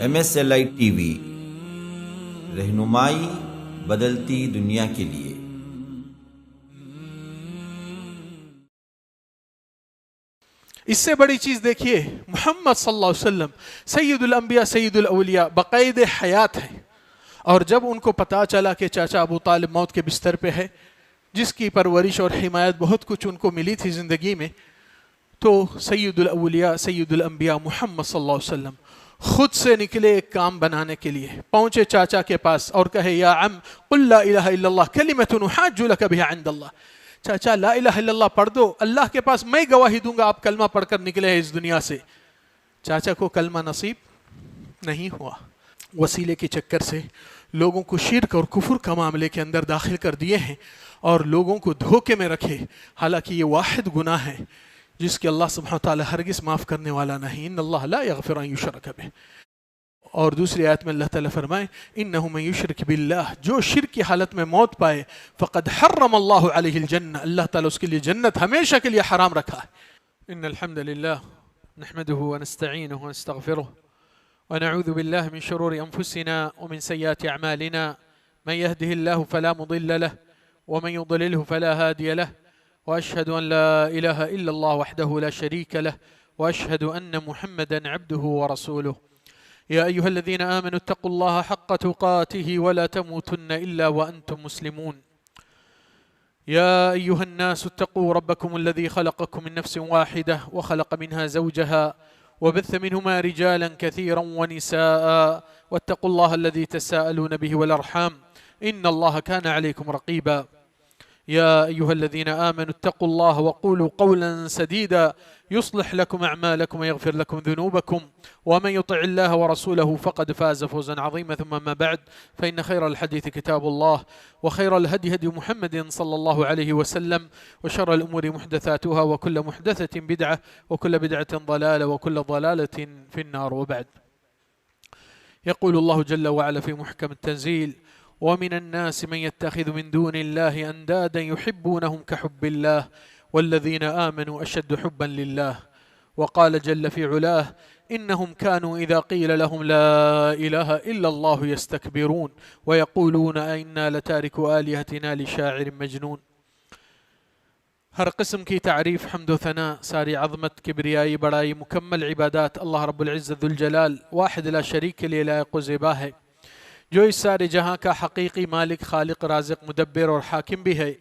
MSLI TV رہنمائی بدلتی دنیا کے لیے۔ اس سے بڑی چیز دیکھیے، محمد صلی اللہ علیہ وسلم سید الانبیاء سید الاولیاء بقید حیات ہیں، اور جب ان کو پتا چلا کہ چاچا ابو طالب موت کے بستر پہ ہے، جس کی پرورش اور حمایت بہت کچھ ان کو ملی تھی زندگی میں، تو سید الاولیاء سید الانبیاء محمد صلی اللہ علیہ وسلم خود سے نکلے ایک کام بنانے کے لیے، پہنچے چاچا کے پاس اور کہے یا عم قل لا الہ الا اللہ کلمۃ احاج لک بها عند اللہ، چاچا لا الہ الا اللہ پڑھ دو، اللہ کے پاس میں گواہی دوں گا آپ کلمہ پڑھ کر نکلے ہیں اس دنیا سے۔ چاچا کو کلمہ نصیب نہیں ہوا، وسیلے کے چکر سے لوگوں کو شرک اور کفر کا معاملے کے اندر داخل کر دیے ہیں اور لوگوں کو دھوکے میں رکھے، حالانکہ یہ واحد گناہ ہے جس کے اللہ سبحانہ وتعالی ہرگز معاف کرنے والا نہیں، ان اللہ لا یغفر ان یشرک بہ۔ اور دوسری آیت میں اللہ تعالیٰ فرمائے انہ من یشرک باللہ، جو شرک کی حالت میں موت پائے فقد حرم اللہ علیہ الجنہ، اللہ تعالیٰ اس کے لیے جنت ہمیشہ کے لیے حرام رکھا ہے۔ ان الحمد للہ نحمده ونستعینه ونستغفره ونعوذ بالله من شرور انفسنا ومن سیئات اعمالنا، من يهده الله فلا مضل له ومن يضلله فلا هادي له، واشهد ان لا اله الا الله وحده لا شريك له، واشهد ان محمدا عبده ورسوله۔ يا أيها الذين آمنوا اتقوا الله حق تقاته ولا تموتن إلا وأنتم مسلمون۔ يا أيها الناس اتقوا ربكم الذي خلقكم من نفس واحدة وخلق منها زوجها وبث منهما رجالا كثيرا ونساء، واتقوا الله الذي تساءلون به والأرحام إن الله كان عليكم رقيبا۔ يا أيها الذين آمنوا اتقوا الله وقولوا قولا سديدا يصلح لكم أعمالكم ويغفر لكم ذنوبكم، ومن يطع الله ورسوله فقد فاز فوزا عظيما، ثم ما بعد، فإن خير الحديث كتاب الله، وخير الهدي هدي محمد صلى الله عليه وسلم، وشر الأمور محدثاتها، وكل محدثة بدعة، وكل بدعة ضلالة، وكل ضلالة في النار، وبعد. يقول الله جل وعلا في محكم التنزيل ومن الناس من يتخذ من دون الله أندادا يحبونهم كحب الله والذين آمنوا أشد حبا لله، وقال جل في علاه إنهم كانوا إذا قيل لهم لا إله إلا الله يستكبرون ويقولون أئنا لتاركوا آلهتنا لشاعر مجنون۔ ہر قسم کی تعریف، حمد و ثنا، ساری عظمت، کبریائی، بڑائی، مکمل عبادات اللہ رب العزت ذوالجلال واحد لا شریک کے لیے لائق و زیبا ہے، جو اس سارے جہاں کا حقیقی مالک، خالق، رازق، مدبر اور حاکم بھی ہے،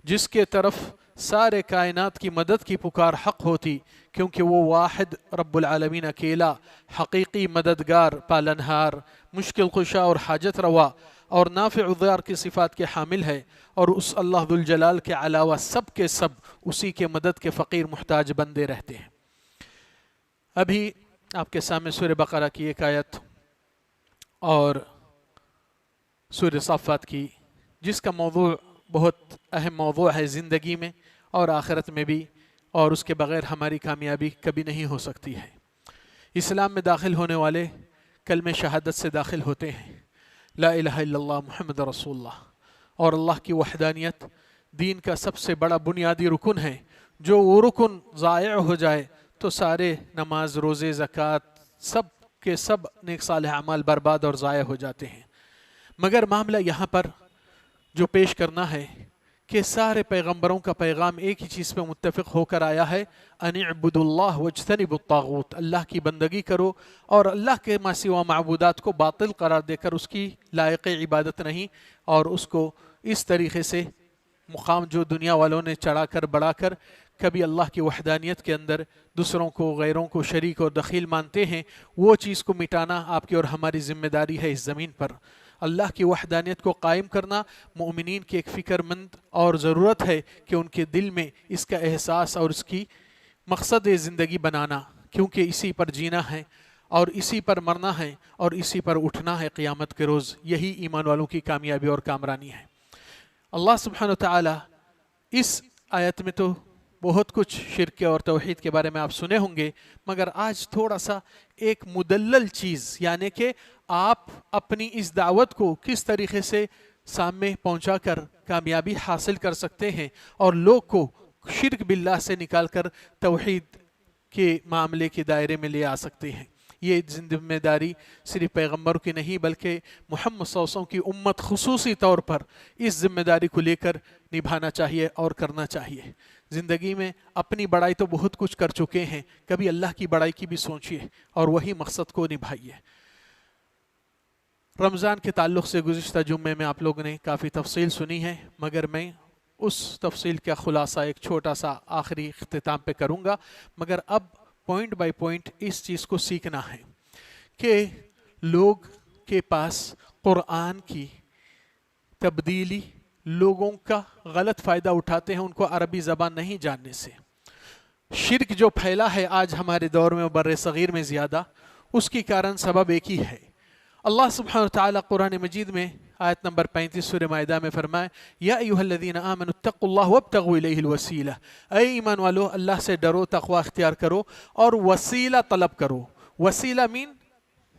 جس کے طرف سارے کائنات کی مدد کی پکار حق ہوتی، کیونکہ وہ واحد رب العالمین اکیلا حقیقی مددگار، پالنہار، مشکل کشا اور حاجت روا اور نافع ضار کی صفات کے حامل ہے، اور اس اللہ ذوالجلال کے علاوہ سب کے سب اسی کے مدد کے فقیر محتاج بندے رہتے ہیں۔ ابھی آپ کے سامنے سورہ بقرہ کی ایک آیت اور سورہ صافات کی، جس کا موضوع بہت اہم موضوع ہے زندگی میں اور آخرت میں بھی، اور اس کے بغیر ہماری کامیابی کبھی نہیں ہو سکتی ہے۔ اسلام میں داخل ہونے والے کلمہ شہادت سے داخل ہوتے ہیں، لا الہ الا اللہ محمد رسول اللہ، اور اللہ کی وحدانیت دین کا سب سے بڑا بنیادی رکن ہے۔ جو وہ رکن ضائع ہو جائے تو سارے نماز، روزے، زکوٰۃ، سب کے سب نیک صالح اعمال برباد اور ضائع ہو جاتے ہیں۔ مگر معاملہ یہاں پر جو پیش کرنا ہے کہ سارے پیغمبروں کا پیغام ایک ہی چیز پہ متفق ہو کر آیا ہے، ان اعبدوا اللہ واجتنبوا الطاغوت، اللہ کی بندگی کرو اور اللہ کے ما سوا معبودات کو باطل قرار دے کر اس کی لائق عبادت نہیں، اور اس کو اس طریقے سے مقام جو دنیا والوں نے چڑھا کر بڑھا کر کبھی اللہ کی وحدانیت کے اندر دوسروں کو، غیروں کو شریک اور دخیل مانتے ہیں، وہ چیز کو مٹانا آپ کی اور ہماری ذمہ داری ہے اس زمین پر۔ اللہ کی وحدانیت کو قائم کرنا مومنین کی ایک فکر مند اور ضرورت ہے کہ ان کے دل میں اس کا احساس اور اس کی مقصد زندگی بنانا، کیونکہ اسی پر جینا ہے اور اسی پر مرنا ہے اور اسی پر اٹھنا ہے قیامت کے روز۔ یہی ایمان والوں کی کامیابی اور کامرانی ہے۔ اللہ سبحانہ وتعالی اس آیت میں تو بہت کچھ شرک اور توحید کے بارے میں آپ سنے ہوں گے، مگر آج تھوڑا سا ایک مدلل چیز، یعنی کہ آپ اپنی اس دعوت کو کس طریقے سے سامنے پہنچا کر کامیابی حاصل کر سکتے ہیں اور لوگ کو شرک باللہ سے نکال کر توحید کے معاملے کے دائرے میں لے آ سکتے ہیں۔ یہ ذمہ داری صرف پیغمبر کی نہیں بلکہ محمد صلی اللہ علیہ وسلم کی امت خصوصی طور پر اس ذمہ داری کو لے کر نبھانا چاہیے اور کرنا چاہیے۔ زندگی میں اپنی بڑائی تو بہت کچھ کر چکے ہیں، کبھی اللہ کی بڑائی کی بھی سوچیے اور وہی مقصد کو نبھائیے۔ رمضان کے تعلق سے گزشتہ جمعے میں آپ لوگوں نے کافی تفصیل سنی ہے، مگر میں اس تفصیل کا خلاصہ ایک چھوٹا سا آخری اختتام پہ کروں گا، مگر اب پوائنٹ بائی پوائنٹ اس چیز کو سیکھنا ہے کہ لوگ کے پاس قرآن کی تبدیلی لوگوں کا غلط فائدہ اٹھاتے ہیں ان کو عربی زبان نہیں جاننے سے۔ شرک جو پھیلا ہے آج ہمارے دور میں بر صغیر میں زیادہ، اس کی کارن سبب ایک ہی ہے۔ اللہ سبحانہ وتعالی قرآن مجید میں آیت نمبر 35 سورہ مائدہ میں فرمائے یا ایھا الذین آمنوا اتقوا اللہ وابتغوا الیہ الوسیلہ، اے ایمان والو اللہ سے ڈرو، تقوی اختیار کرو اور وسیلہ طلب کرو۔ وسیلہ مین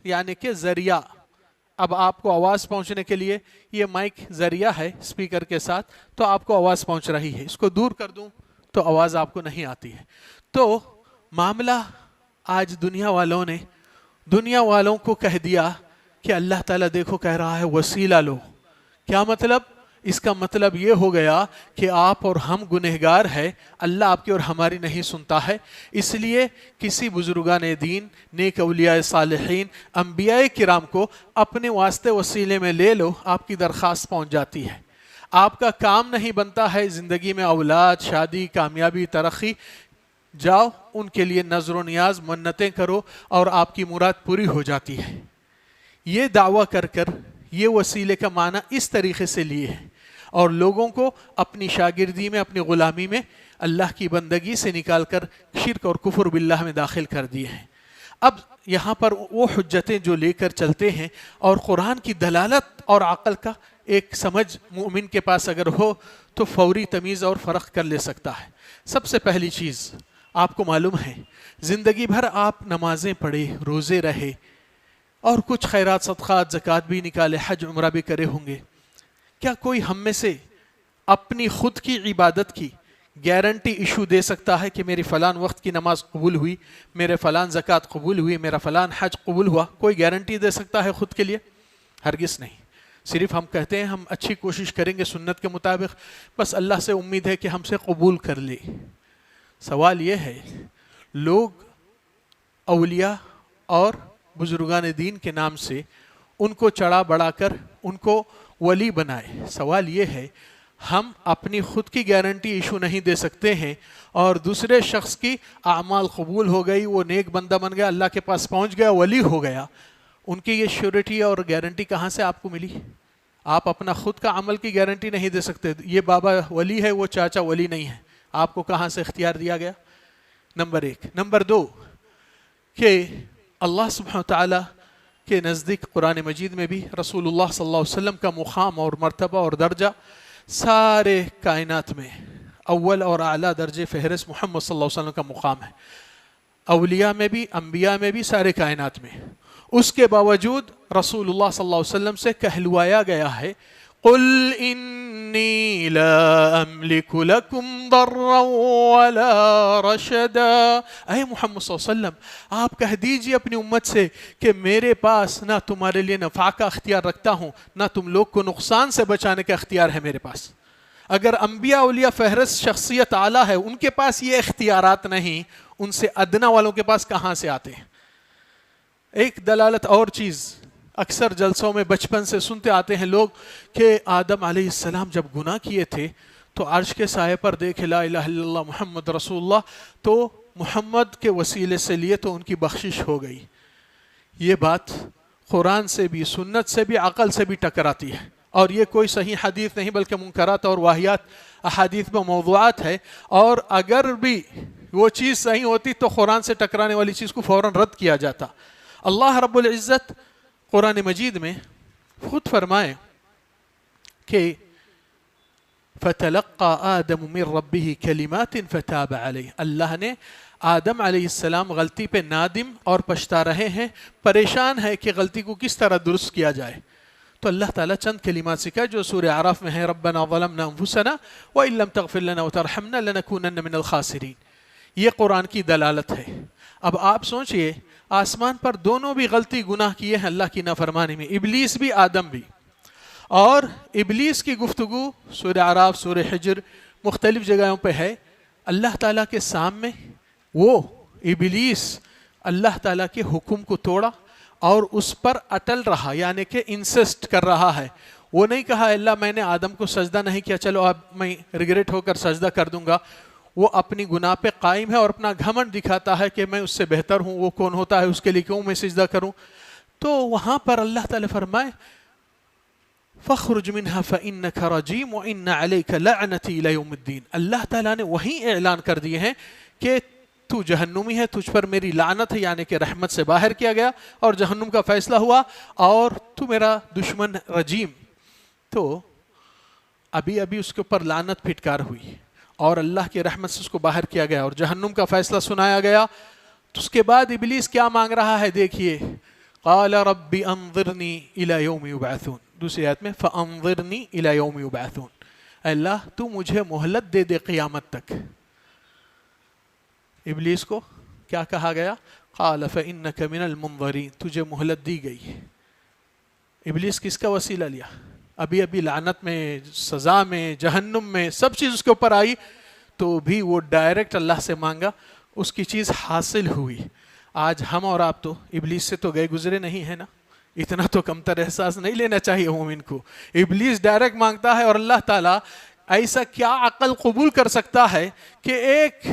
یعنی کہ ذریعہ۔ اب آپ کو آواز پہنچنے کے لیے یہ مائک ذریعہ ہے اسپیکر کے ساتھ، تو آپ کو آواز پہنچ رہی ہے، اس کو دور کر دوں تو آواز آپ کو نہیں آتی ہے۔ تو معاملہ آج دنیا والوں کو کہہ دیا کہ اللہ تعالیٰ دیکھو کہہ رہا ہے وسیلہ لو۔ کیا مطلب؟ اس کا مطلب یہ ہو گیا کہ آپ اور ہم گنہگار ہیں، اللہ آپ کی اور ہماری نہیں سنتا ہے، اس لیے کسی بزرگان دین، نیک اولیاء صالحین، انبیاء کرام کو اپنے واسطے وسیلے میں لے لو، آپ کی درخواست پہنچ جاتی ہے۔ آپ کا کام نہیں بنتا ہے زندگی میں اولاد، شادی، کامیابی، ترقی، جاؤ ان کے لیے نظر و نیاز، منتیں کرو اور آپ کی مراد پوری ہو جاتی ہے۔ یہ دعویٰ کر یہ وسیلے کا معنی اس طریقے سے لیے ہے اور لوگوں کو اپنی شاگردی میں، اپنی غلامی میں اللہ کی بندگی سے نکال کر شرک اور کفر باللہ میں داخل کر دیے ہیں۔ اب یہاں پر وہ حجتیں جو لے کر چلتے ہیں اور قرآن کی دلالت اور عقل کا ایک سمجھ مومن کے پاس اگر ہو تو فوری تمیز اور فرق کر لے سکتا ہے۔ سب سے پہلی چیز آپ کو معلوم ہے، زندگی بھر آپ نمازیں پڑھے، روزے رہے اور کچھ خیرات، صدقات، زکوٰۃ بھی نکالے، حج عمرہ بھی کرے ہوں گے، کیا کوئی ہم میں سے اپنی خود کی عبادت کی گارنٹی ایشو دے سکتا ہے کہ میری فلان وقت کی نماز قبول ہوئی، میرے فلان زکوٰۃ قبول ہوئی، میرا فلان حج قبول ہوا؟ کوئی گارنٹی دے سکتا ہے خود کے لیے؟ ہرگز نہیں۔ صرف ہم کہتے ہیں ہم اچھی کوشش کریں گے سنت کے مطابق، بس اللہ سے امید ہے کہ ہم سے قبول کر لے۔ سوال یہ ہے، لوگ اولیاء اور بزرگان دین کے نام سے ان کو چڑھا بڑھا کر ان کو ولی بنائے۔ سوال یہ ہے، ہم اپنی خود کی گارنٹی ایشو نہیں دے سکتے ہیں اور دوسرے شخص کی اعمال قبول ہو گئی، وہ نیک بندہ بن گیا، اللہ کے پاس پہنچ گیا، ولی ہو گیا، ان کی یہ شیورٹی اور گارنٹی کہاں سے آپ کو ملی؟ آپ اپنا خود کا عمل کی گارنٹی نہیں دے سکتے۔ یہ بابا ولی ہے، وہ چاچا ولی نہیں ہے، آپ کو کہاں سے اختیار دیا گیا؟ نمبر ایک۔ نمبر دو کہ اللہ سبحانہ وتعالی کے نزدیک قرآن مجید میں بھی رسول اللہ صلی اللہ علیہ وسلم کا مقام اور مرتبہ اور درجہ سارے کائنات میں اول اور اعلیٰ درجے فہرست محمد صلی اللہ علیہ وسلم کا مقام ہے، اولیاء میں بھی، انبیاء میں بھی، سارے کائنات میں۔ اس کے باوجود رسول اللہ صلی اللہ علیہ وسلم سے کہلوایا گیا ہے قُلْ إِنِّي لَا أَمْلِكُ لَكُمْ ضَرًّا وَلَا رَشَدًا۔ اے محمد صلی اللہ علیہ وسلم آپ کہہ دیجئے اپنی امت سے کہ میرے پاس نہ تمہارے لیے نفع کا اختیار رکھتا ہوں، نہ تم لوگ کو نقصان سے بچانے کا اختیار ہے میرے پاس۔ اگر انبیاء اولیاء فہرست شخصیت اعلیٰ ہے، ان کے پاس یہ اختیارات نہیں، ان سے ادنا والوں کے پاس کہاں سے آتے ہیں؟ ایک دلالت اور چیز اکثر جلسوں میں بچپن سے سنتے آتے ہیں لوگ کہ آدم علیہ السلام جب گناہ کیے تھے تو عرش کے سائے پر دیکھے لا الہ الا اللہ محمد رسول اللہ، تو محمد کے وسیلے سے لیے تو ان کی بخشش ہو گئی۔ یہ بات قرآن سے بھی، سنت سے بھی، عقل سے بھی ٹکراتی ہے اور یہ کوئی صحیح حدیث نہیں بلکہ منکرات اور واہیات احادیث میں موضوعات ہے، اور اگر بھی وہ چیز صحیح ہوتی تو قرآن سے ٹکرانے والی چیز کو فوراً رد کیا جاتا۔ اللہ رب العزت قرآن مجید میں خود فرمائے کہ فَتَلَقَّى آدَمُ مِن رَبِّهِ كَلِمَاتٍ فَتَابَ عَلَيْهِ، اللہ نے آدم علیہ السلام غلطی پہ نادم اور پچھتا رہے ہیں، پریشان ہے کہ غلطی کو کس طرح درست کیا جائے، تو اللہ تعالیٰ چند کلمات سکھائے جو سورہ اعراف میں ہے رَبَّنَا ظَلَمْنَا أَنفُسَنَا وَإِن لَّمْ تَغْفِرْ لَنَا وَتَرْحَمْنَا لَنَكُونَنَّ مِنَ الْخَاسِرِينَ۔ یہ قرآن کی دلالت ہے۔ اب آپ سوچئے آسمان پر دونوں بھی غلطی گناہ کیے ہیں اللہ کی نافرمانی میں، ابلیس بھی آدم بھی. اور ابلیس کی گفتگو سورہ اعراف، سورہ حجر، مختلف جگہوں پہ ہے. اللہ تعالیٰ کے سامنے وہ ابلیس اللہ تعالیٰ کے حکم کو توڑا اور اس پر اٹل رہا، یعنی کہ انسسٹ کر رہا ہے. وہ نہیں کہا اللہ میں نے آدم کو سجدہ نہیں کیا، چلو اب میں ریگریٹ ہو کر سجدہ کر دوں گا. وہ اپنی گناہ پہ قائم ہے اور اپنا گھمنڈ دکھاتا ہے کہ میں اس سے بہتر ہوں، وہ کون ہوتا ہے اس کے لیے کیوں میں سجدہ کروں. تو وہاں پر اللہ تعالیٰ فرمائے فَخْرُجْ مِنْهَا فَإِنَّكَ رَجِيمٌ وَإِنَّ عَلَيْكَ لَعْنَتِي إِلَى يَوْمِ الدِّينِ. اللہ تعالیٰ نے وہیں اعلان کر دیے ہیں کہ تو جہنمی ہے، تجھ پر میری لعنت ہے، یعنی کہ رحمت سے باہر کیا گیا اور جہنم کا فیصلہ ہوا، اور تو میرا دشمن رجیم. تو ابھی اس کے اوپر لعنت پھٹکار ہوئی اور اللہ کی رحمت سے اس کو باہر کیا گیا اور جہنم کا فیصلہ سنایا گیا. تو اس کے بعد ابلیس کیا مانگ رہا ہے دیکھیے، قال رب انظرنی الی یوم یبعثون. دوسری آیت میں فانظرنی الی یوم یبعثون، اللہ تو مجھے مہلت دے دے قیامت تک. ابلیس کو کیا کہا گیا؟ قال فانک من المنظرین، تجھے مہلت دی گئی. ابلیس کس کا وسیلہ لیا؟ ابھی لعنت میں، سزا میں، جہنم میں، سب چیز اس کے اوپر آئی تو بھی وہ ڈائریکٹ اللہ سے مانگا، اس کی چیز حاصل ہوئی. آج ہم اور آپ تو ابلیس سے تو گئے گزرے نہیں ہیں نا، اتنا تو کمتر احساس نہیں لینا چاہیے مومن کو. ابلیس ڈائریکٹ مانگتا ہے اور اللہ تعالیٰ ایسا کیا عقل قبول کر سکتا ہے کہ ایک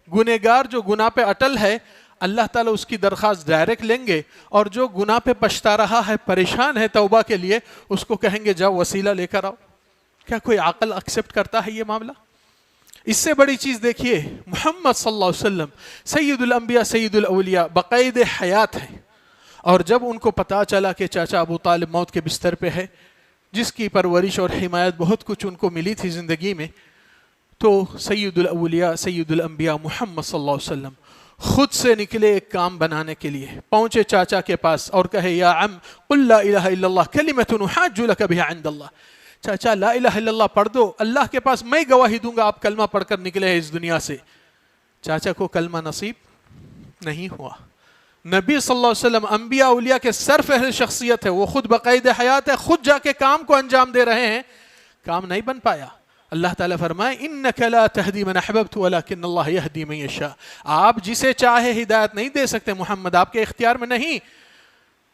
گنہگار جو گناہ پہ اٹل ہے اللہ تعالیٰ اس کی درخواست ڈائریکٹ لیں گے، اور جو گناہ پہ پچھتا رہا ہے، پریشان ہے توبہ کے لیے، اس کو کہیں گے جاؤ وسیلہ لے کر آؤ. کیا کوئی عقل ایکسیپٹ کرتا ہے یہ معاملہ؟ اس سے بڑی چیز دیکھیے، محمد صلی اللہ علیہ وسلم سید الانبیاء سید الاولیاء بقید حیات ہیں، اور جب ان کو پتا چلا کہ چاچا ابو طالب موت کے بستر پہ ہے، جس کی پرورش اور حمایت بہت کچھ ان کو ملی تھی زندگی میں، تو سید الاولیاء سید الانبیاء محمد صلی اللہ علیہ وسلم خود سے نکلے ایک کام بنانے کے لیے. پہنچے چاچا کے پاس اور کہے یا عم قل لا الہ الا اللہ کلمۃ نحاج لک بها عند اللہ. چاچا لا الہ الا اللہ پڑھ دو، اللہ کے پاس میں گواہی دوں گا آپ کلمہ پڑھ کر نکلے ہیں اس دنیا سے. چاچا کو کلمہ نصیب نہیں ہوا. نبی صلی اللہ علیہ وسلم انبیاء اولیاء کے سرفہرست شخصیت ہے، وہ خود بقید حیات ہے، خود جا کے کام کو انجام دے رہے ہیں، کام نہیں بن پایا. اللہ تعالیٰ فرمائے انک لا تہدی من احببت ولکن اللہ یہدی من یشاء. آپ جسے چاہے ہدایت نہیں دے سکتے محمد، آپ کے اختیار میں نہیں.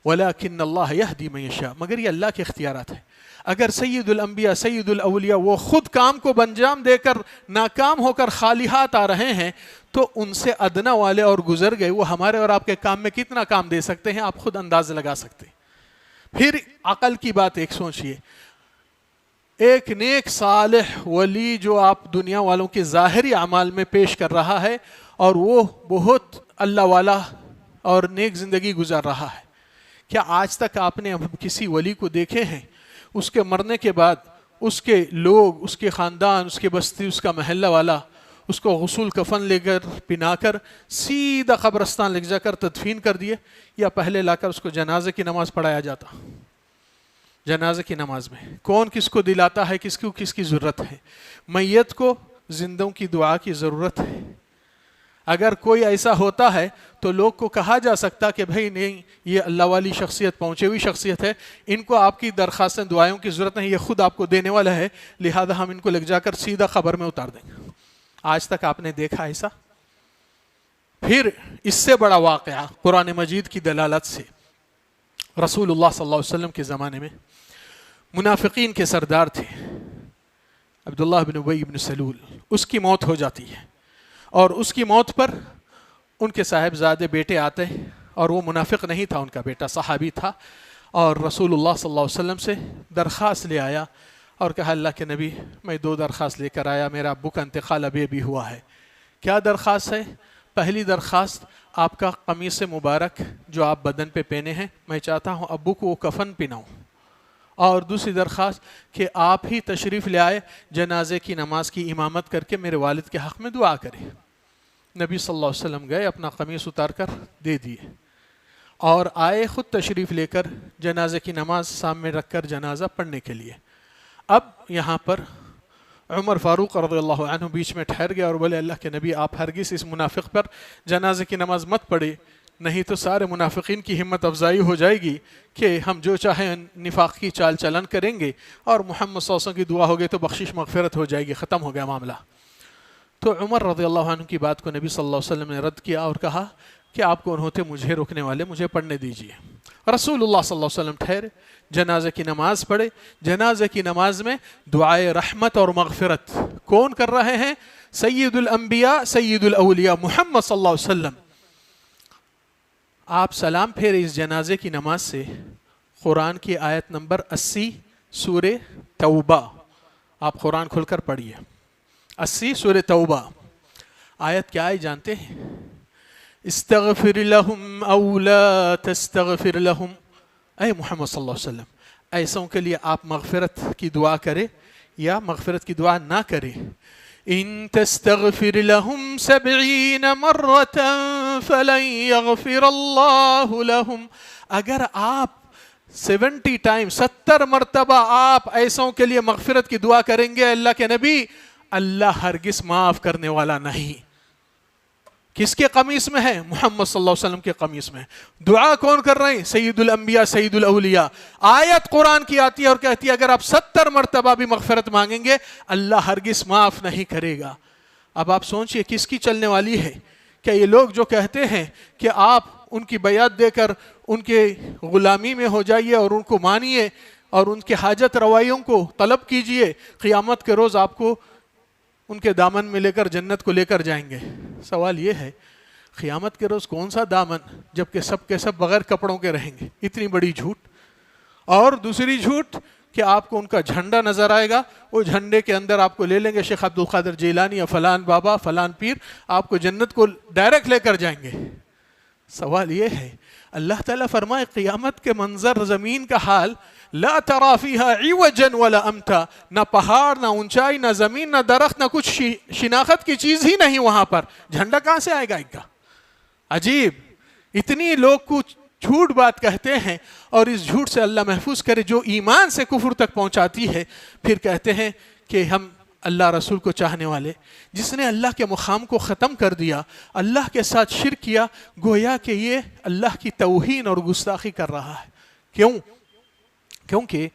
ولکن اللہ یہدی من یشاء، مگر یہ اللہ کے اختیارات ہیں. اگر سید الانبیاء سید الاولیاء وہ خود کام کو انجام دے کر ناکام ہو کر خالی ہاتھ آ رہے ہیں، تو ان سے ادنا والے اور گزر گئے وہ ہمارے اور آپ کے کام میں کتنا کام دے سکتے ہیں، آپ خود انداز لگا سکتے ہیں. پھر عقل کی بات ایک سوچئے، ایک نیک صالح ولی جو آپ دنیا والوں کے ظاہری اعمال میں پیش کر رہا ہے، اور وہ بہت اللہ والا اور نیک زندگی گزار رہا ہے. کیا آج تک آپ نے کسی ولی کو دیکھے ہیں اس کے مرنے کے بعد اس کے لوگ، اس کے خاندان، اس کے بستی، اس کا محلہ والا اس کو غسل کفن لے کر پنا کر سیدھا قبرستان لے جا کر تدفین کر دیے، یا پہلے لا کر اس کو جنازے کی نماز پڑھایا جاتا؟ جنازے کی نماز میں کون کس کو دلاتا ہے، کس کو کس کی ضرورت ہے؟ میت کو زندوں کی دعا کی ضرورت ہے. اگر کوئی ایسا ہوتا ہے تو لوگ کو کہا جا سکتا کہ بھائی نہیں، یہ اللہ والی شخصیت، پہنچے ہوئی شخصیت ہے، ان کو آپ کی درخواستیں دعائوں کی ضرورت نہیں، یہ خود آپ کو دینے والا ہے، لہذا ہم ان کو لے جا کر سیدھا قبر میں اتار دیں گے. آج تک آپ نے دیکھا ایسا؟ پھر اس سے بڑا واقعہ قرآن مجید کی دلالت سے، رسول اللہ صلی اللہ علیہ وسلم کے زمانے میں منافقین کے سردار تھے عبداللہ بن ابی بن سلول. اس کی موت ہو جاتی ہے، اور اس کی موت پر ان کے صاحبزادے بیٹے آتے ہیں، اور وہ منافق نہیں تھا، ان کا بیٹا صحابی تھا، اور رسول اللہ صلی اللہ علیہ وسلم سے درخواست لے آیا اور کہا اللہ کے نبی میں 2 درخواست لے کر آیا، میرا ابو کا انتقال ابھی ہوا ہے. کیا درخواست ہے؟ پہلی درخواست آپ کا قمیص مبارک جو آپ بدن پہ پہنے ہیں، میں چاہتا ہوں ابو کو وہ کفن پہناؤں. اور دوسری درخواست کہ آپ ہی تشریف لے آئے، جنازے کی نماز کی امامت کر کے میرے والد کے حق میں دعا کریں. نبی صلی اللہ علیہ وسلم گئے، اپنا قمیص اتار کر دے دیے، اور آئے خود تشریف لے کر جنازے کی نماز سامنے رکھ کر جنازہ پڑھنے کے لیے. اب یہاں پر عمر فاروق رضی اللہ عنہ بیچ میں ٹھہر گیا اور بولے اللہ کے نبی آپ ہرگز اس منافق پر جنازے کی نماز مت پڑھے، نہیں تو سارے منافقین کی ہمت افزائی ہو جائے گی کہ ہم جو چاہیں نفاق کی چال چلن کریں گے، اور محمد صلی اللہ علیہ وسلم کی دعا ہوگی تو بخشش مغفرت ہو جائے گی، ختم ہو گیا معاملہ۔ تو عمر رضی اللہ عنہ کی بات کو نبی صلی اللہ علیہ وسلم نے رد کیا اور کہا کہ آپ کون ہوتے مجھے روکنے والے، مجھے پڑھنے دیجئے۔ رسول اللہ صلی اللہ علیہ وسلم ٹھہرے، جنازے کی نماز پڑھے۔ جنازے کی نماز میں دعائے رحمت اور مغفرت کون کر رہے ہیں؟ سید الانبیاء سید الاولیاء محمد صلی اللہ علیہ وسلم۔ آپ سلام پھیرے اس جنازے کی نماز سے، قرآن کی آیت نمبر 80 سورہ توبہ، آپ قرآن کھل کر پڑھیے، 80 سورہ توبہ۔ آیت کیا ہے جانتے ہیں؟ استغفر لهم او لا تستغفر لهم، اے محمد صلی اللہ علیہ وسلم ایسوں کے لیے آپ مغفرت کی دعا کرے یا مغفرت کی دعا نہ کرے۔ ان تستغفر لهم 70 مرة فلن يغفر الله لهم، اگر آپ 70 ٹائم 70 مرتبہ آپ ایسوں کے لیے مغفرت کی دعا کریں گے اللہ کے نبی، اللہ ہرگز معاف کرنے والا نہیں۔ کس کے قمیص میں ہے؟ محمد صلی اللہ علیہ وسلم کے قمیص میں۔ دعا کون کر رہے ہیں؟ سید الانبیاء سید الاولیاء۔ آیت قرآن کی آتی ہے اور کہتی ہے اگر آپ 70 مرتبہ بھی مغفرت مانگیں گے اللہ ہرگز معاف نہیں کرے گا۔ اب آپ سوچئے کس کی چلنے والی ہے؟ کیا یہ لوگ جو کہتے ہیں کہ آپ ان کی بیعت دے کر ان کے غلامی میں ہو جائیے اور ان کو مانیے اور ان کے حاجت روائیوں کو طلب کیجئے، قیامت کے روز آپ کو ان کے دامن میں لے کر جنت کو لے کر جائیں گے؟ سوال یہ ہے قیامت کے روز کون سا دامن جبکہ سب کے سب بغیر کپڑوں کے رہیں گے؟ اتنی بڑی جھوٹ۔ اور دوسری جھوٹ کہ آپ کو ان کا جھنڈا نظر آئے گا، وہ جھنڈے کے اندر آپ کو لے لیں گے شیخ عبد القادر جیلانی یا فلان بابا فلان پیر، آپ کو جنت کو ڈائریکٹ لے کر جائیں گے۔ سوال یہ ہے اللہ تعالیٰ فرمائے قیامت کے منظر زمین کا حال، لا ترى فيها عوجا ولا امتا، نہ پہاڑ نہ اونچائی نہ زمین نہ درخت نہ کچھ شناخت کی چیز ہی نہیں وہاں پر، جھنڈا کہاں سے آئے گا ان کا؟ عجیب، اتنی لوگ کچھ جھوٹ بات کہتے ہیں اور اس جھوٹ سے اللہ محفوظ کرے جو ایمان سے کفر تک پہنچاتی ہے، پھر کہتے ہیں کہ ہم اللہ رسول کو چاہنے والے۔ جس نے اللہ کے مقام کو ختم کر دیا، اللہ کے ساتھ شرک کیا، گویا کہ یہ اللہ کی توہین اور گستاخی کر رہا ہے۔ کیوں؟ کیونکہ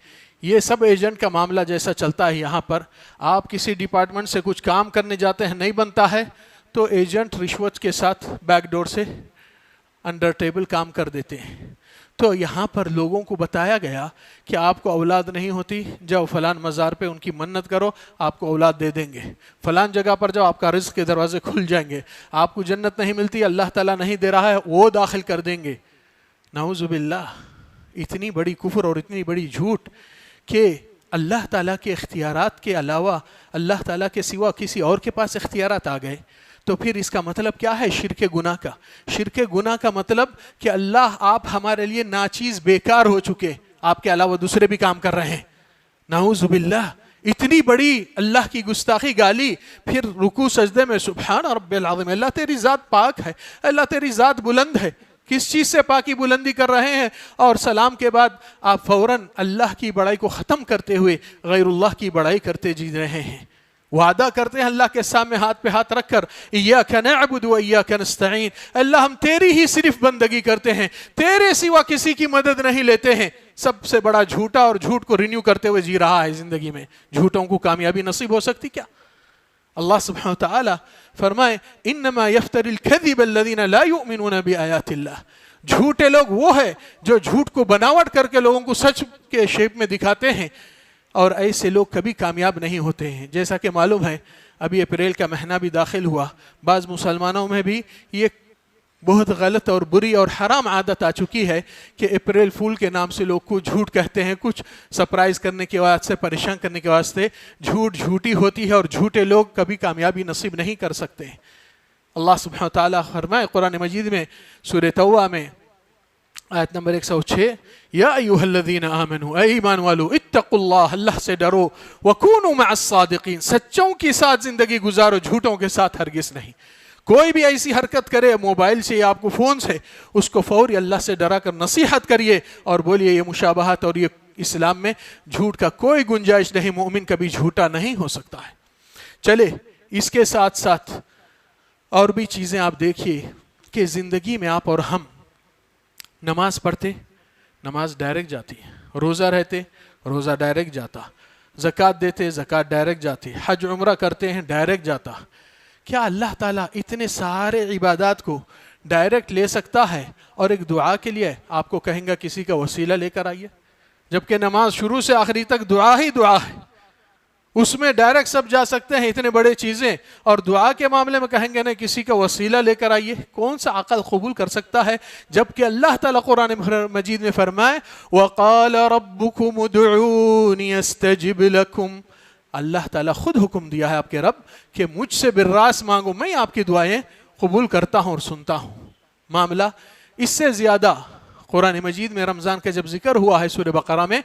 یہ سب ایجنٹ کا معاملہ جیسا چلتا ہے یہاں پر، آپ کسی ڈپارٹمنٹ سے کچھ کام کرنے جاتے ہیں نہیں بنتا ہے تو ایجنٹ رشوت کے ساتھ بیک ڈور سے انڈر ٹیبل کام کر دیتے ہیں۔ تو یہاں پر لوگوں کو بتایا گیا کہ آپ کو اولاد نہیں ہوتی، جاؤ فلان مزار پہ ان کی منت کرو آپ کو اولاد دے دیں گے، فلان جگہ پر جاؤ آپ کا رزق کے دروازے کھل جائیں گے، آپ کو جنت نہیں ملتی اللہ تعالیٰ نہیں دے رہا ہے وہ داخل کر دیں گے۔ نعوذ باللہ، اتنی بڑی کفر اور اتنی بڑی جھوٹ کہ اللہ تعالیٰ کے اختیارات کے علاوہ اللہ تعالیٰ کے سوا کسی اور کے پاس اختیارات آ گئے، تو پھر اس کا مطلب کیا ہے؟ شرک گناہ کا۔ شرک گناہ کا مطلب کہ اللہ آپ ہمارے لیے ناچیز بیکار ہو چکے، آپ کے علاوہ دوسرے بھی کام کر رہے ہیں۔ نعوذ باللہ، اتنی بڑی اللہ کی گستاخی گالی، پھر رکوع سجدے میں سبحان رب العظیم، اللہ تیری ذات پاک ہے، اللہ تیری ذات بلند ہے۔ کس چیز سے پاکی بلندی کر رہے ہیں؟ اور سلام کے بعد آپ فوراً اللہ کی بڑائی کو ختم کرتے ہوئے غیر اللہ کی بڑائی کرتے جی رہے ہیں۔ وعدہ کرتے ہیں اللہ کے سامنے ہاتھ پہ ہاتھ رکھ کر ایاک نعبد و ایاک نستعین، اللہ ہم تیری ہی صرف بندگی کرتے ہیں، تیرے سوا کسی کی مدد نہیں لیتے ہیں۔ سب سے بڑا جھوٹا اور جھوٹ کو رینیو کرتے ہوئے جی رہا ہے زندگی میں۔ جھوٹوں کو کامیابی نصیب ہو سکتی کیا؟ اللہ سبحانہ وتعالی فرمائے انما یفتری الکذب الذین لا یؤمنون بآیات اللہ، جھوٹے لوگ وہ ہے جو جھوٹ کو بناوٹ کر کے لوگوں کو سچ کے شیپ میں دکھاتے ہیں، اور ایسے لوگ کبھی کامیاب نہیں ہوتے ہیں۔ جیسا کہ معلوم ہے ابھی اپریل کا مہینہ بھی داخل ہوا، بعض مسلمانوں میں بھی یہ بہت غلط اور بری اور حرام عادت آ چکی ہے کہ اپریل فول کے نام سے لوگ کو جھوٹ کہتے ہیں، کچھ سرپرائز کرنے کے واسطے، پریشان کرنے کے واسطے۔ جھوٹ جھوٹی ہوتی ہے اور جھوٹے لوگ کبھی کامیابی نصیب نہیں کر سکتے۔ اللہ سبحانہ وتعالی فرمائے قرآن مجید میں سورہ توبہ میں آیت نمبر 106، یا ایھا الذین آمنوا، اے ایمان والو، اتقوا اللہ، اللہ سے ڈرو، وکونوا مع الصادقین، سچوں کے ساتھ زندگی گزارو، جھوٹوں کے ساتھ ہرگز نہیں۔ کوئی بھی ایسی حرکت کرے موبائل سے یا آپ کو فون سے، اس کو فوری اللہ سے ڈرا کر نصیحت کریے اور بولیے یہ مشابہت اور یہ اسلام میں جھوٹ کا کوئی گنجائش نہیں، مومن کبھی جھوٹا نہیں ہو سکتا ہے۔ چلے اس کے ساتھ ساتھ اور بھی چیزیں آپ دیکھیے کہ زندگی میں آپ اور ہم نماز پڑھتے نماز ڈائریکٹ جاتی ہے، روزہ رہتے روزہ ڈائریکٹ جاتا، زکوٰۃ دیتے زکوٰۃ ڈائریکٹ جاتی، حج عمرہ کرتے ہیں ڈائریکٹ جاتا۔ کیا اللہ تعالیٰ اتنے سارے عبادات کو ڈائریکٹ لے سکتا ہے اور ایک دعا کے لیے آپ کو کہیں گا کسی کا وسیلہ لے کر آئیے؟ جبکہ نماز شروع سے آخری تک دعا ہی دعا ہے، اس میں ڈائریکٹ سب جا سکتے ہیں اتنے بڑے چیزیں، اور دعا کے معاملے میں کہیں گے نہیں کسی کا وسیلہ لے کر آئیے؟ کون سا عقل قبول کر سکتا ہے؟ جبکہ اللہ تعالیٰ قرآن مجید میں فرمائے وَقَالَ رَبُّكُمُ ادْعُونِي أَسْتَجِبْ لَكُمْ، اللہ تعالیٰ خود حکم دیا ہے آپ کے رب کہ مجھ سے بالراس مانگو، میں آپ کی دعائیں قبول کرتا ہوں اور سنتا ہوں۔ معاملہ اس سے زیادہ قرآن مجید میں رمضان کا جب ذکر ہوا ہے سورہ بقرہ میں،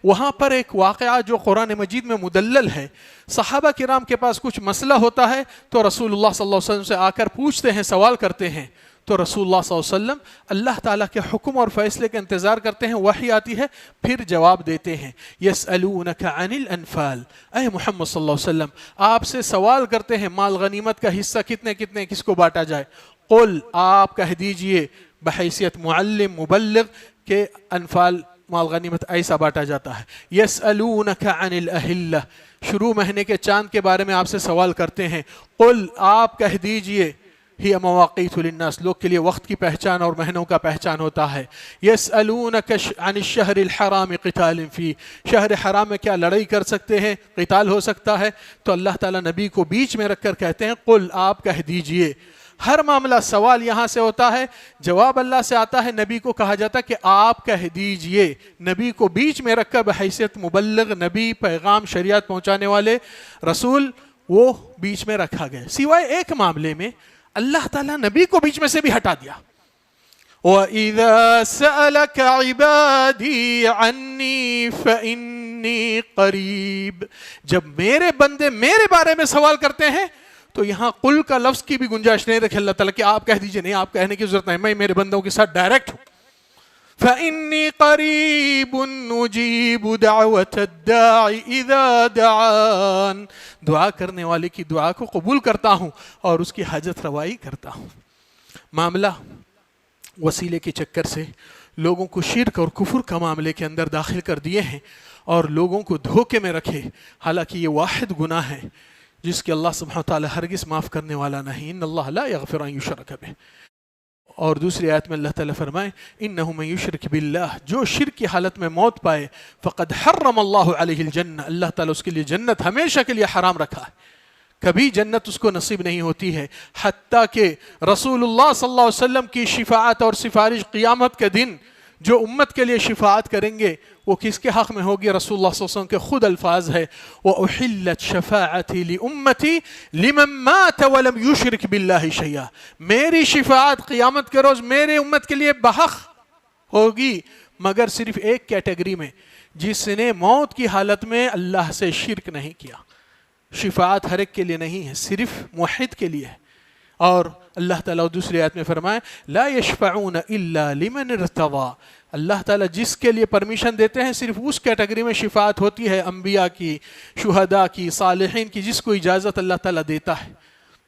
وہاں پر ایک واقعہ جو قرآن مجید میں مدلل ہے، صحابہ کرام کے پاس کچھ مسئلہ ہوتا ہے تو رسول اللہ صلی اللہ علیہ وسلم سے آ کر پوچھتے ہیں، سوال کرتے ہیں، تو رسول اللہ صلی اللہ علیہ وسلم اللہ تعالیٰ کے حکم اور فیصلے کا انتظار کرتے ہیں، وحی آتی ہے پھر جواب دیتے ہیں۔ یسألونک عن الانفال، اے محمد صلی اللہ علیہ وسلم آپ سے سوال کرتے ہیں مال غنیمت کا حصہ کتنے کتنے کس کو بانٹا جائے؟ قل آپ کہہ دیجئے بحیثیت معلم مبلغ کہ انفال مال غنیمت ایسا بانٹا جاتا ہے۔ یسألونک عن الاہلہ، شروع مہینے کے چاند کے بارے میں آپ سے سوال کرتے ہیں، قل آپ کہہ دیجئے ہی مواقیت للناس، لوگ کے لیے وقت کی پہچان اور مہینوں کا پہچان ہوتا ہے۔ یسألونک عن الشہر الحرام قتال فی، شہر حرام میں کیا لڑائی کر سکتے ہیں، قتال ہو سکتا ہے؟ تو اللہ تعالیٰ نبی کو بیچ میں رکھ کر کہتے ہیں قل آپ کہہ دیجئے۔ ہر معاملہ سوال یہاں سے ہوتا ہے، جواب اللہ سے آتا ہے، نبی کو کہا جاتا ہے کہ آپ کہہ دیجئے۔ نبی کو بیچ میں رکھ کر بحیثیت مبلغ، نبی پیغام شریعت پہنچانے والے رسول، وہ بیچ میں رکھا گیا۔ سوائے ایک معاملے میں اللہ تعالیٰ نبی کو بیچ میں سے بھی ہٹا دیا۔ وَإِذَا سَأَلَكَ عِبَادِي عَنِّي فَإِنِّي قَرِيب، جب میرے بندے میرے بارے میں سوال کرتے ہیں تو یہاں قل کا لفظ کی بھی گنجائش نہیں رکھے اللہ تعالیٰ کہ آپ کہہ دیجئے، نہیں آپ کہنے کی ضرورت نہیں، میں میرے بندوں کے ساتھ ڈائریکٹ ہوں۔ فَإِنِّي قَرِيبٌ نُجِيبُ دَعْوَةَ الدَّاعِ إِذَا دَعَانِ، دعا کرنے والے کی دعا کو قبول کرتا ہوں اور اس کی حاجت روائی کرتا ہوں۔ معاملہ وسیلے کے چکر سے لوگوں کو شرک اور کفر کا معاملے کے اندر داخل کر دیے ہیں اور لوگوں کو دھوکے میں رکھے، حالانکہ یہ واحد گناہ ہے جس کے اللہ سبحانہ وتعالی ہرگز معاف کرنے والا نہیں، ان اللہ لا یغفر ان یشرک بہ۔ اور دوسری آیت میں اللہ تعالیٰ فرمائے انہ من یشرک باللہ، جو شرک کی حالت میں موت پائے فقد حرم اللہ علیہ الجنہ، اللہ تعالیٰ اس کے لیے جنت ہمیشہ کے لیے حرام رکھا ہے، کبھی جنت اس کو نصیب نہیں ہوتی ہے، حتیٰ کہ رسول اللہ صلی اللہ علیہ وسلم کی شفاعت اور سفارش قیامت کے دن جو امت کے لیے شفاعت کریں گے وہ کس کے حق میں ہوگی؟ رسول اللہ صلی اللہ علیہ وسلم کے خود الفاظ ہے وَأُحِلَّتْ شَفَاعَتِي لِأُمَّتِي لِمَن مَاتَ وَلَمْ يُشْرِكْ بِاللَّهِ شَيْئًا، میری شفاعت قیامت کے روز میرے امت کے لیے بحق ہوگی مگر صرف ایک کیٹیگری میں، جس نے موت کی حالت میں اللہ سے شرک نہیں کیا۔ شفاعت ہر ایک کے لیے نہیں ہے، صرف موحد کے لیے ہے۔ اور اللہ تعالیٰ دوسری آیت میں فرمائے لا یشفعون الا لمن ارتضی، اللہ تعالیٰ جس کے لیے پرمیشن دیتے ہیں صرف اس کیٹیگری میں شفاعت ہوتی ہے، انبیاء کی، شہداء کی، صالحین کی، جس کو اجازت اللہ تعالیٰ دیتا ہے۔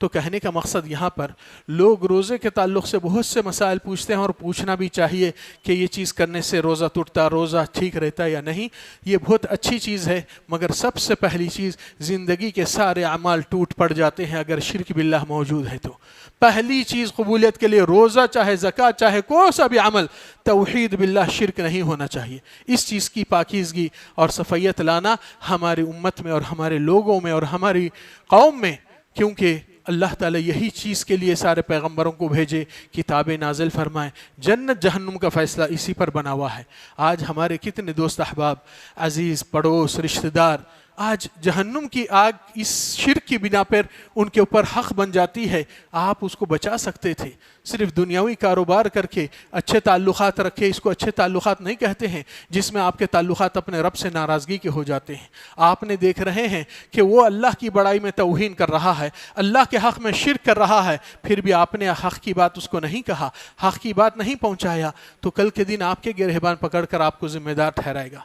تو کہنے کا مقصد یہاں پر لوگ روزے کے تعلق سے بہت سے مسائل پوچھتے ہیں اور پوچھنا بھی چاہیے کہ یہ چیز کرنے سے روزہ ٹوٹتا، روزہ ٹھیک رہتا یا نہیں، یہ بہت اچھی چیز ہے، مگر سب سے پہلی چیز زندگی کے سارے اعمال ٹوٹ پڑ جاتے ہیں اگر شرک باللہ موجود ہے تو۔ پہلی چیز قبولیت کے لیے روزہ چاہے زکوٰۃ چاہے کوئی سا بھی عمل، توحید باللہ شرک نہیں ہونا چاہیے۔ اس چیز کی پاکیزگی اور صفیت لانا ہماری امت میں اور ہمارے لوگوں میں اور ہماری قوم میں، کیونکہ اللہ تعالیٰ یہی چیز کے لیے سارے پیغمبروں کو بھیجے، کتابیں نازل فرمائے، جنت جہنم کا فیصلہ اسی پر بنا ہوا ہے۔ آج ہمارے کتنے دوست احباب، عزیز، پڑوس، رشتہ دار آج جہنم کی آگ اس شرک کی بنا پر ان کے اوپر حق بن جاتی ہے۔ آپ اس کو بچا سکتے تھے، صرف دنیاوی کاروبار کر کے اچھے تعلقات رکھے، اس کو اچھے تعلقات نہیں کہتے ہیں جس میں آپ کے تعلقات اپنے رب سے ناراضگی کے ہو جاتے ہیں۔ آپ نے دیکھ رہے ہیں کہ وہ اللہ کی بڑائی میں توہین کر رہا ہے، اللہ کے حق میں شرک کر رہا ہے، پھر بھی آپ نے حق کی بات اس کو نہیں کہا، حق کی بات نہیں پہنچایا، تو کل کے دن آپ کے گرہبان پکڑ کر آپ کو ذمہ دار ٹھہرائے گا۔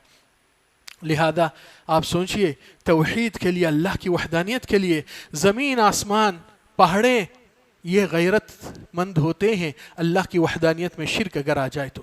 لہذا آپ سوچئے توحید کے لیے، اللہ کی وحدانیت کے لیے زمین آسمان پہاڑیں یہ غیرت مند ہوتے ہیں، اللہ کی وحدانیت میں شرک اگر آ جائے تو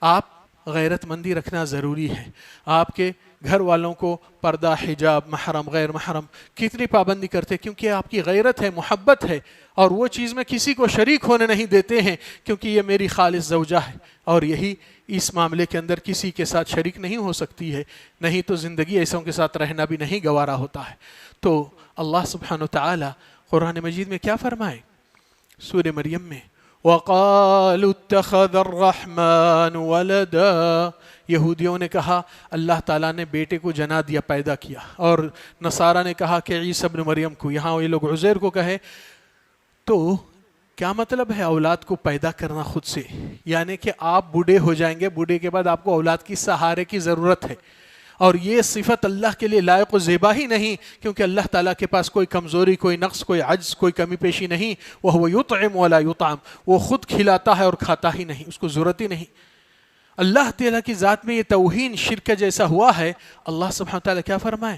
آپ غیرت مندی رکھنا ضروری ہے. آپ کے گھر والوں کو پردہ، حجاب، محرم، غیر محرم کتنی پابندی کرتے کیونکہ آپ کی غیرت ہے، محبت ہے، اور وہ چیز میں کسی کو شریک ہونے نہیں دیتے ہیں کیونکہ یہ میری خالص زوجہ ہے، اور یہی اس معاملے کے اندر کسی کے ساتھ شریک نہیں ہو سکتی ہے، نہیں تو زندگی ایسوں کے ساتھ رہنا بھی نہیں گوارا ہوتا ہے. تو اللہ سبحانہ وتعالی قرآن مجید میں کیا فرمائے سورہ مریم میں؟ وَقَالُوا اتَّخَذَ الرَّحْمَنُ وَلَدًا. یہودیوں نے کہا اللہ تعالیٰ نے بیٹے کو جنا دیا، پیدا کیا، اور نصارہ نے کہا کہ عیسی ابن مریم کو، یہاں یہ لوگ عزیر کو کہے. تو کیا مطلب ہے اولاد کو پیدا کرنا خود سے؟ یعنی کہ آپ بوڑھے ہو جائیں گے، بوڑھے کے بعد آپ کو اولاد کی سہارے کی ضرورت ہے، اور یہ صفت اللہ کے لیے لائق و زیبا ہی نہیں، کیونکہ اللہ تعالیٰ کے پاس کوئی کمزوری، کوئی نقص، کوئی عجز، کوئی کمی پیشی نہیں. وہ یطعم ولا یطعم، وہ خود کھلاتا ہے اور کھاتا ہی نہیں، اس کو ضرورت ہی نہیں. اللہ تعالیٰ کی ذات میں یہ توہین شرک جیسا ہوا ہے. اللہ سبحانہ تعالیٰ کیا فرمائے؟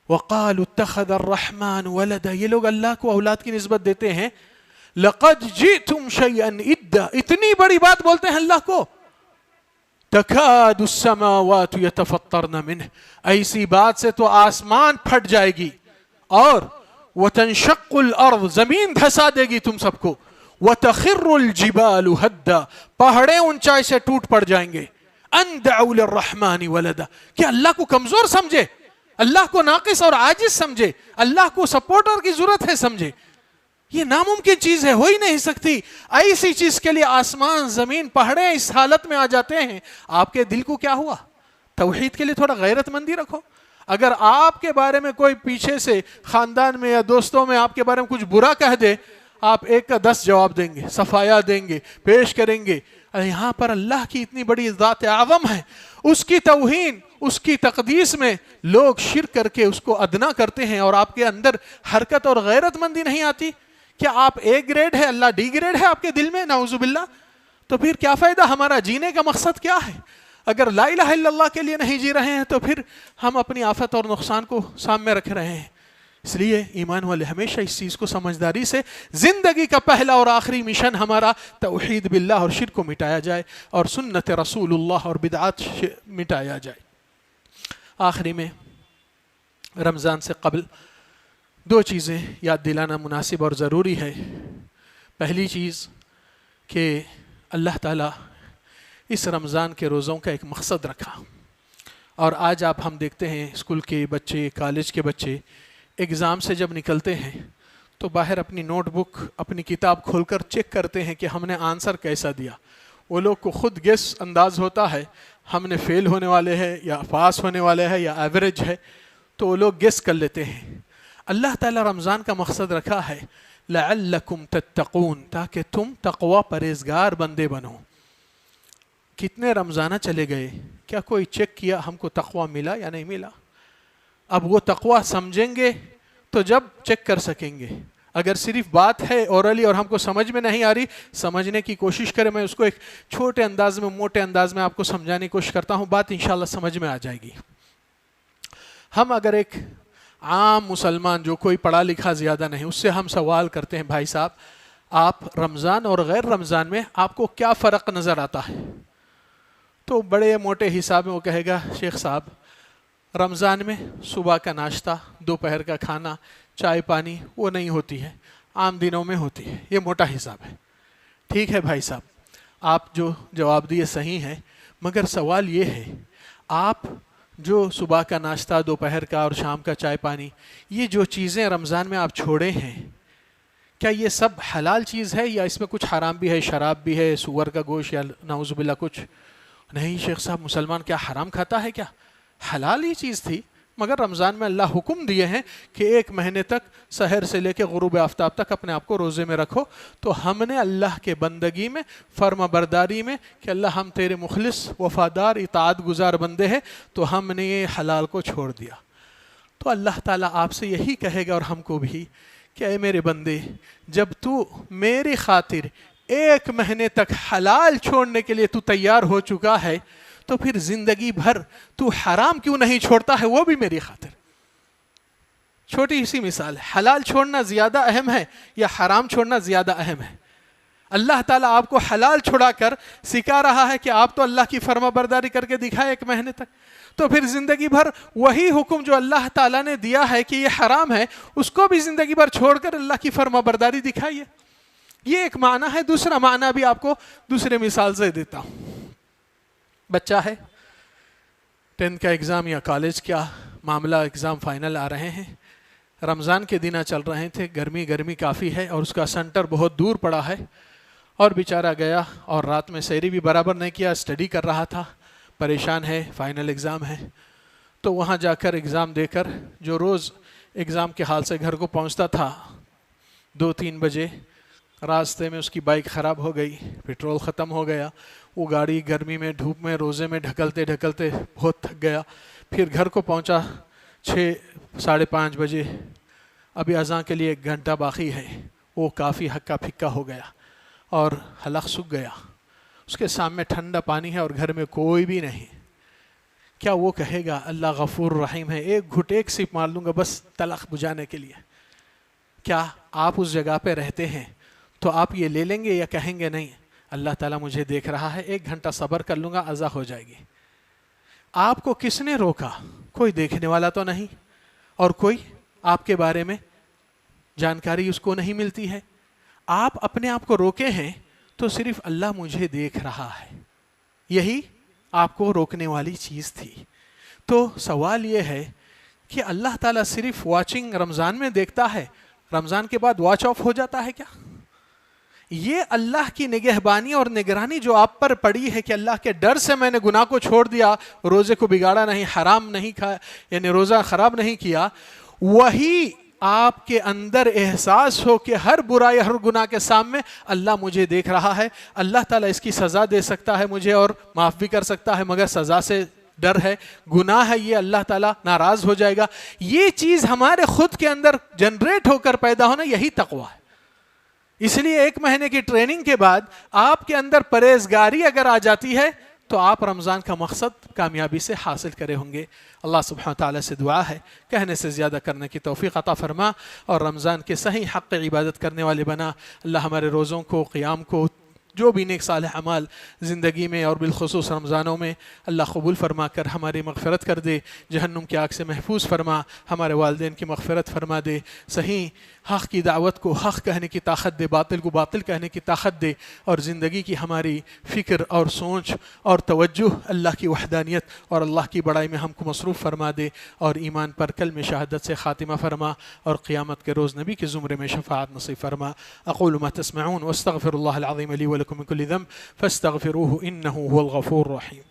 وَقَالُوا اتَّخَذَ الرَّحْمَنُ وَلَدًا. یہ لوگ اللہ کو اولاد کی نسبت دیتے ہیں. لَقَدْ جِئْتُمْ شَيْئًا إِدًّا، اتنی بڑی بات بولتے ہیں اللہ کو. تکاد السماوات یتفطرن منہ، ایسی بات سے تو آسمان پھٹ جائے گی، اور وتنشق الارض، زمین دھسا دے گی تم سب کو، وتخر الجبال ہدا، پہاڑیں اونچائی سے ٹوٹ پڑ جائیں گے. ان دعوا للرحمن ولدا، کہ اللہ کو کمزور سمجھے، اللہ کو ناقص اور عاجز سمجھے، اللہ کو سپورٹر کی ضرورت ہے سمجھے. یہ ناممکن چیز ہے، ہو ہی نہیں سکتی. ایسی چیز کے لیے آسمان، زمین، پہاڑیں اس حالت میں آ جاتے ہیں. آپ کے دل کو کیا ہوا؟ توحید کے لیے تھوڑا غیرت مندی رکھو. اگر آپ کے بارے میں کوئی پیچھے سے خاندان میں یا دوستوں میں آپ کے بارے میں کچھ برا کہہ دے، آپ 1 کا 10 جواب دیں گے، صفایا دیں گے، پیش کریں گے. یہاں پر اللہ کی اتنی بڑی ذات اعظم ہے، اس کی توہین، اس کی تقدیس میں لوگ شرک کر کے اس کو ادنا کرتے ہیں، اور آپ کے اندر حرکت اور غیرت مندی نہیں آتی. کیا آپ A گریڈ ہے، اللہ D گریڈ ہے آپ کے دل میں؟ نعوذ باللہ. تو پھر کیا فائدہ؟ ہمارا جینے کا مقصد کیا ہے؟ اگر لا الہ الا اللہ کے لیے نہیں جی رہے ہیں تو پھر ہم اپنی آفت اور نقصان کو سامنے رکھ رہے ہیں. اس لیے ایمان والے ہمیشہ اس چیز کو سمجھداری سے، زندگی کا پہلا اور آخری مشن ہمارا توحید باللہ اور شرک کو مٹایا جائے، اور سنت رسول اللہ اور بدعات مٹایا جائے. آخری میں رمضان سے قبل 2 چیزیں یاد دلانا مناسب اور ضروری ہے. پہلی چیز کہ اللہ تعالیٰ اس رمضان کے روزوں کا ایک مقصد رکھا، اور آج ہم دیکھتے ہیں اسکول کے بچے، کالج کے بچے ایگزام سے جب نکلتے ہیں تو باہر اپنی نوٹ بک، اپنی کتاب کھول کر چیک کرتے ہیں کہ ہم نے آنسر کیسا دیا. وہ لوگ کو خود گیس انداز ہوتا ہے ہم نے فیل ہونے والے ہیں یا پاس ہونے والے ہیں یا ایوریج ہے، تو وہ لوگ گیس کر لیتے ہیں. اللہ تعالیٰ رمضان کا مقصد رکھا ہے لعلکم تتقون، تاکہ تم تقوی پرہیزگار بندے بنو. کتنے رمضانہ چلے گئے، کیا کوئی چیک کیا ہم کو تقوی ملا یا نہیں ملا؟ اب وہ تقوی سمجھیں گے تو جب چیک کر سکیں گے. اگر صرف بات ہے اورلی اور ہم کو سمجھ میں نہیں آ رہی، سمجھنے کی کوشش کریں. میں اس کو ایک چھوٹے انداز میں، موٹے انداز میں آپ کو سمجھانے کی کوشش کرتا ہوں، بات انشاءاللہ سمجھ میں آ جائے گی. ہم اگر ایک عام مسلمان جو کوئی پڑھا لکھا زیادہ نہیں، اس سے ہم سوال کرتے ہیں بھائی صاحب آپ رمضان اور غیر رمضان میں آپ کو کیا فرق نظر آتا ہے؟ تو بڑے موٹے حساب میں وہ کہے گا شیخ صاحب رمضان میں صبح کا ناشتہ، دوپہر کا کھانا، چائے پانی وہ نہیں ہوتی ہے، عام دنوں میں ہوتی ہے. یہ موٹا حساب ہے. ٹھیک ہے بھائی صاحب، آپ جو جواب دیے صحیح ہے، مگر سوال یہ ہے آپ جو صبح کا ناشتہ، دوپہر کا اور شام کا چائے پانی، یہ جو چیزیں رمضان میں آپ چھوڑے ہیں، کیا یہ سب حلال چیز ہے یا اس میں کچھ حرام بھی ہے، شراب بھی ہے، سور کا گوشت یا نعوذ باللہ کچھ؟ نہیں شیخ صاحب، مسلمان کیا حرام کھاتا ہے کیا؟ حلال ہی چیز تھی، مگر رمضان میں اللہ حکم دیے ہیں کہ 1 مہینے تک سحر سے لے کے غروب آفتاب تک اپنے آپ کو روزے میں رکھو. تو ہم نے اللہ کے بندگی میں، فرما برداری میں کہ اللہ ہم تیرے مخلص، وفادار، اطاعت گزار بندے ہیں، تو ہم نے یہ حلال کو چھوڑ دیا. تو اللہ تعالیٰ آپ سے یہی کہے گا اور ہم کو بھی کہ اے میرے بندے، جب تو میری خاطر 1 مہینے تک حلال چھوڑنے کے لیے تو تیار ہو چکا ہے، تو پھر زندگی بھر تو حرام کیوں نہیں چھوڑتا ہے، وہ بھی میری خاطر. چھوٹی سی مثال، حلال چھوڑنا زیادہ اہم ہے یا حرام چھوڑنا زیادہ اہم ہے؟ اللہ تعالیٰ آپ کو حلال چھڑا کر سکھا رہا ہے کہ آپ تو اللہ کی فرما برداری کر کے دکھائے 1 مہینے تک، تو پھر زندگی بھر وہی حکم جو اللہ تعالیٰ نے دیا ہے کہ یہ حرام ہے، اس کو بھی زندگی بھر چھوڑ کر اللہ کی فرما برداری دکھائیے. یہ ایک معنی ہے. دوسرا معنی بھی آپ کو دوسرے مثال سے دیتا ہوں. بچہ ہے، 10th کا ایگزام یا کالج کا معاملہ، ایگزام فائنل آ رہے ہیں، رمضان کے دن چل رہے تھے، گرمی کافی ہے اور اس کا سینٹر بہت دور پڑا ہے، اور بیچارہ گیا اور رات میں سحری بھی برابر نہیں کیا، اسٹڈی کر رہا تھا، پریشان ہے، فائنل ایگزام ہے. تو وہاں جا کر ایگزام دے کر جو روز ایگزام کے حال سے گھر کو پہنچتا تھا 2-3 بجے، راستے میں اس کی بائک خراب ہو گئی، پیٹرول ختم ہو گیا، وہ گاڑی گرمی میں، دھوپ میں، روزے میں ڈھکلتے ڈھکلتے بہت تھک گیا. پھر گھر کو پہنچا 6-5:30 بجے، ابھی اذان کے لیے 1 گھنٹہ باقی ہے. وہ کافی ہکا پھکا ہو گیا اور حلق سوکھ گیا. اس کے سامنے ٹھنڈا پانی ہے اور گھر میں کوئی بھی نہیں. کیا وہ کہے گا اللہ غفور رحیم ہے، 1 گھٹ 1 سپ مار لوں گا بس تلخ بجھانے کے لیے؟ کیا آپ اس جگہ پہ رہتے ہیں تو آپ یہ لے لیں گے یا کہیں گے نہیں اللہ تعالیٰ مجھے دیکھ رہا ہے، 1 گھنٹہ صبر کر لوں گا، عزا ہو جائے گی؟ آپ کو کس نے روکا؟ کوئی دیکھنے والا تو نہیں، اور کوئی آپ کے بارے میں جانکاری اس کو نہیں ملتی ہے. آپ اپنے آپ کو روکے ہیں تو صرف اللہ مجھے دیکھ رہا ہے، یہی آپ کو روکنے والی چیز تھی. تو سوال یہ ہے کہ اللہ تعالیٰ صرف واچنگ رمضان میں دیکھتا ہے، رمضان کے بعد واچ آف ہو جاتا ہے کیا؟ یہ اللہ کی نگہبانی اور نگرانی جو آپ پر پڑی ہے کہ اللہ کے ڈر سے میں نے گناہ کو چھوڑ دیا، روزے کو بگاڑا نہیں، حرام نہیں کھایا، یعنی روزہ خراب نہیں کیا، وہی آپ کے اندر احساس ہو کہ ہر برائی، ہر گناہ کے سامنے اللہ مجھے دیکھ رہا ہے، اللہ تعالیٰ اس کی سزا دے سکتا ہے مجھے اور معاف بھی کر سکتا ہے، مگر سزا سے ڈر ہے، گناہ ہے یہ، اللہ تعالیٰ ناراض ہو جائے گا. یہ چیز ہمارے خود کے اندر جنریٹ ہو کر پیدا ہونا، یہی تقویٰ ہے. اس لیے 1 مہینے کی ٹریننگ کے بعد آپ کے اندر پرہیزگاری اگر آ جاتی ہے تو آپ رمضان کا مقصد کامیابی سے حاصل کرے ہوں گے. اللہ سبحانہ تعالیٰ سے دعا ہے کہنے سے زیادہ کرنے کی توفیق عطا فرما اور رمضان کے صحیح حق عبادت کرنے والے بنا. اللہ ہمارے روزوں کو، قیام کو، جو بھی نیک صالح اعمال زندگی میں اور بالخصوص رمضانوں میں اللہ قبول فرما کر ہماری مغفرت کر دے، جہنم کی آگ سے محفوظ فرما، ہمارے والدین کی مغفرت فرما دے، صحیح حق کی دعوت کو حق کہنے کی طاقت دے، باطل کو باطل کہنے کی طاقت دے، اور زندگی کی ہماری فکر اور سوچ اور توجہ اللہ کی وحدانیت اور اللہ کی بڑائی میں ہم کو مصروف فرما دے، اور ایمان پر کلمہ شہادت سے خاتمہ فرما، اور قیامت کے روز نبی کے زمرے میں شفاعت نصیب فرما. اقول ما تسمعون واستغفر اللہ العظیم لی ولکم من کل ذنب فاستغفروه انه هو الغفور الرحیم.